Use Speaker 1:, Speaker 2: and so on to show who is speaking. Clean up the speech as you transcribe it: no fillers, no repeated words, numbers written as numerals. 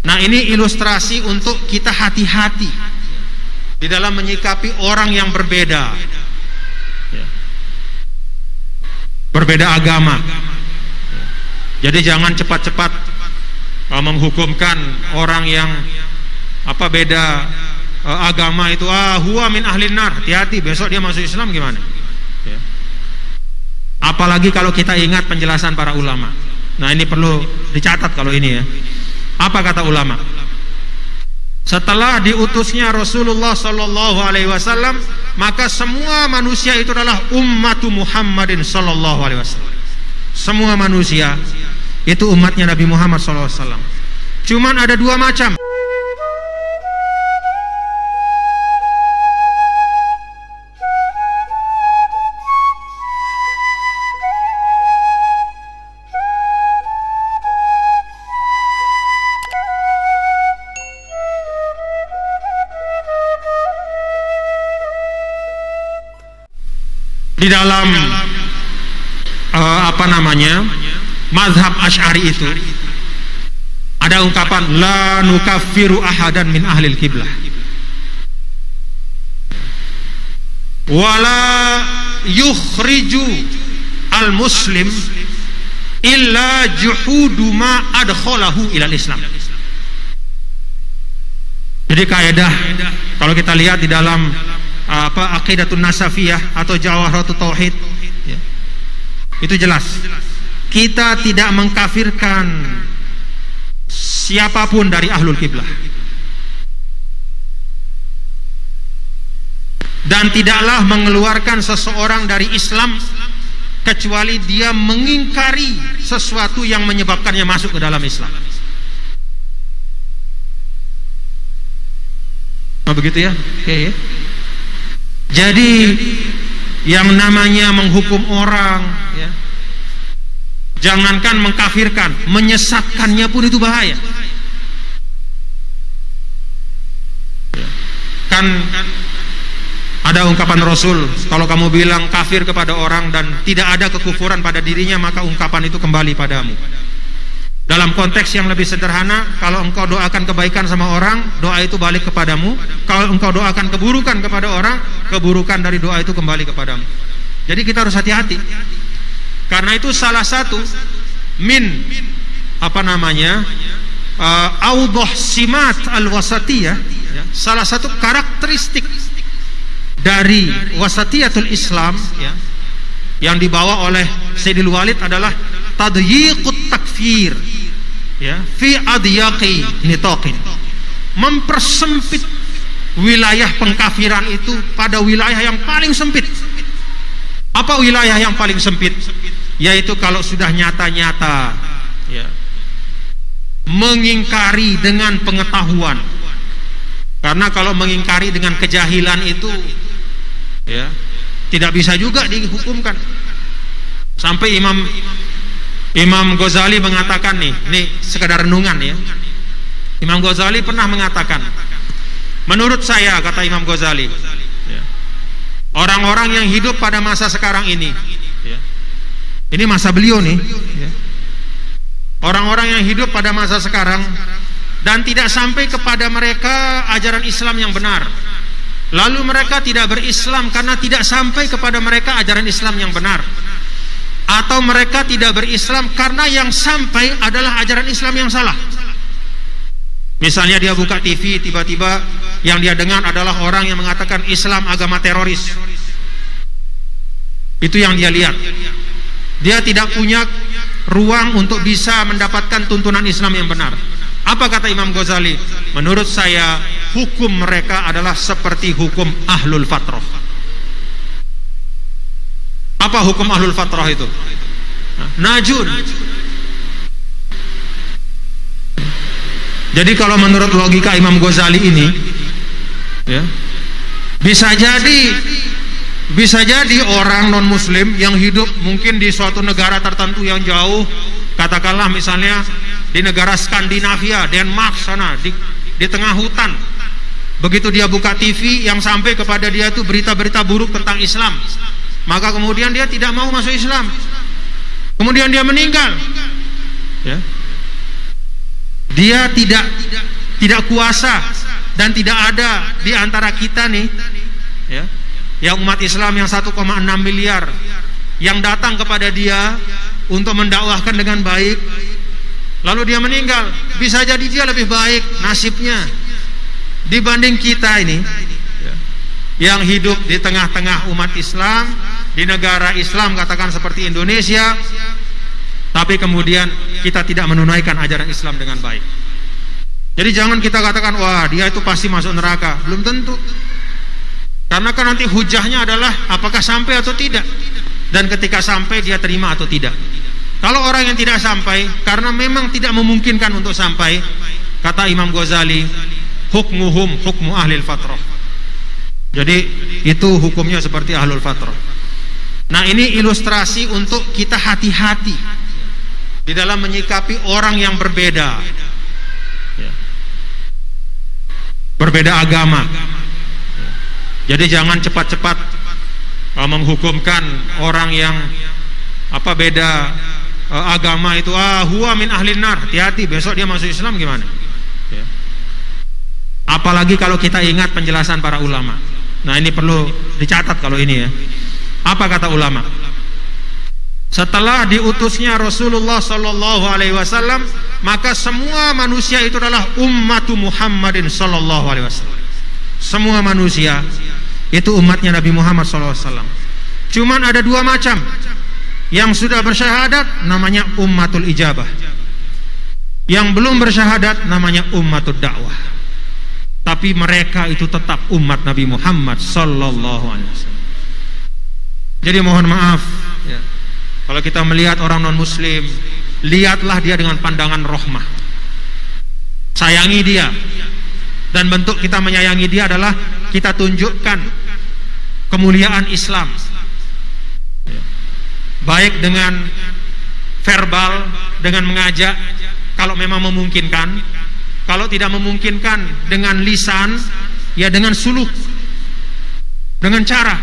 Speaker 1: Nah, ini ilustrasi untuk kita hati-hati di dalam menyikapi orang yang berbeda, berbeda agama. Jadi jangan cepat-cepat menghukumkan orang yang beda agama itu, huwa min ahlin nar, hati-hati besok dia masuk Islam gimana. Apalagi kalau kita ingat penjelasan para ulama. Nah, ini perlu dicatat kalau ini ya. Apa kata ulama? Setelah diutusnya Rasulullah sallallahu alaihi wasallam, maka semua manusia itu adalah ummatu Muhammadin sallallahu alaihi wasallam. Semua manusia itu umatnya Nabi Muhammad sallallahu alaihi wasallam. Cuman ada dua macam. Di dalam mazhab Asy'ari itu ada ungkapan la nukaffiru ahadan min ahlil qiblah wala yukhriju al muslim illa juhudu ma adkhalahu ilal Islam. Jadi kaidah kalau kita lihat di dalam Aqidatun Nasafiyah atau Jawaharatul Tauhid ya, itu jelas kita tidak mengkafirkan siapapun dari ahlul qiblah, dan tidaklah mengeluarkan seseorang dari Islam kecuali dia mengingkari sesuatu yang menyebabkannya masuk ke dalam Islam. Begitu ya? Oke ya. Jadi yang namanya menghukum orang ya, jangankan mengkafirkan, menyesatkannya pun itu bahaya. Kan ada ungkapan Rasul, kalau kamu bilang kafir kepada orang dan tidak ada kekufuran pada dirinya, maka ungkapan itu kembali padamu. Dalam konteks yang lebih sederhana, kalau engkau doakan kebaikan sama orang, doa itu balik kepadamu. Kalau engkau doakan keburukan kepada orang, keburukan dari doa itu kembali kepadamu. Jadi kita harus hati-hati. Karena itu salah satu audhah simat al-wasatiyah, salah satu karakteristik dari wasatiyatul Islam ya, yang dibawa oleh Sayyidul Walid adalah tadyiqut takfir ya, fi adyaqi nitaqin, mempersempit wilayah pengkafiran itu pada wilayah yang paling sempit. Apa wilayah yang paling sempit? Yaitu kalau sudah nyata-nyata ya, mengingkari dengan pengetahuan. Karena kalau mengingkari dengan kejahilan itu ya, tidak bisa juga dihukumkan. Sampai Imam Ghazali mengatakan nih sekedar renungan ya. Imam Ghazali pernah mengatakan, menurut saya, kata Imam Ghazali, orang-orang yang hidup pada masa sekarang ini ya, ini masa beliau nih ya, orang-orang yang hidup pada masa sekarang dan tidak sampai kepada mereka ajaran Islam yang benar, lalu mereka tidak berislam karena tidak sampai kepada mereka ajaran Islam yang benar, atau mereka tidak berislam karena yang sampai adalah ajaran Islam yang salah. Misalnya dia buka TV, tiba-tiba yang dia dengar adalah orang yang mengatakan Islam agama teroris. Itu yang dia lihat. Dia tidak punya ruang untuk bisa mendapatkan tuntunan Islam yang benar. Apa kata Imam Ghazali? Menurut saya hukum mereka adalah seperti hukum ahlul fatrah. Apa hukum ahlul fatrah itu? Najun. Jadi kalau menurut logika Imam Ghazali ini ya, bisa jadi orang non muslim yang hidup mungkin di suatu negara tertentu yang jauh, katakanlah misalnya di negara Skandinavia, Denmark sana, di tengah hutan. Begitu dia buka TV, yang sampai kepada dia itu berita-berita buruk tentang Islam, maka kemudian dia tidak mau masuk Islam, kemudian dia meninggal ya. Dia tidak kuasa dan tidak ada di antara kita nih, ya, yang umat Islam yang 1,6 miliar yang datang kepada dia untuk mendakwahkan dengan baik, lalu dia meninggal. Bisa jadi dia lebih baik nasibnya dibanding kita ini, ya, yang hidup di tengah-tengah umat Islam, di negara Islam katakan seperti Indonesia, tapi kemudian kita tidak menunaikan ajaran Islam dengan baik. Jadi jangan kita katakan, wah dia itu pasti masuk neraka. Belum tentu. Karena kan nanti hujahnya adalah apakah sampai atau tidak. Dan ketika sampai dia terima atau tidak. Kalau orang yang tidak sampai karena memang tidak memungkinkan untuk sampai, kata Imam Ghazali, hukmuhum hukmu ahlil fatrah. Jadi itu hukumnya seperti ahlul fatrah. Nah, ini ilustrasi untuk kita hati-hati di dalam menyikapi orang yang berbeda, ya, berbeda agama. Jadi jangan cepat-cepat menghukumkan orang yang beda agama itu, huwa min ahlin nar. Hati-hati, besok dia masuk Islam gimana, ya. Apalagi kalau kita ingat penjelasan para ulama. Nah, ini perlu dicatat kalau ini, ya. Apa kata ulama? Setelah diutusnya Rasulullah sallallahu alaihi wasallam, maka semua manusia itu adalah ummatu Muhammadin sallallahu alaihi wasallam. Semua manusia itu umatnya Nabi Muhammad sallallahu alaihi wasallam. Cuman ada dua macam. Yang sudah bersyahadat namanya ummatul ijabah. Yang belum bersyahadat namanya ummatul dakwah. Tapi mereka itu tetap umat Nabi Muhammad sallallahu alaihi wasallam. Jadi mohon maaf, ya, kalau kita melihat orang non muslim, lihatlah dia dengan pandangan rahmah. Sayangi dia. Dan bentuk kita menyayangi dia adalah kita tunjukkan kemuliaan Islam, ya, baik dengan verbal, dengan mengajak kalau memang memungkinkan. Kalau tidak memungkinkan dengan lisan, ya dengan suluk, dengan cara.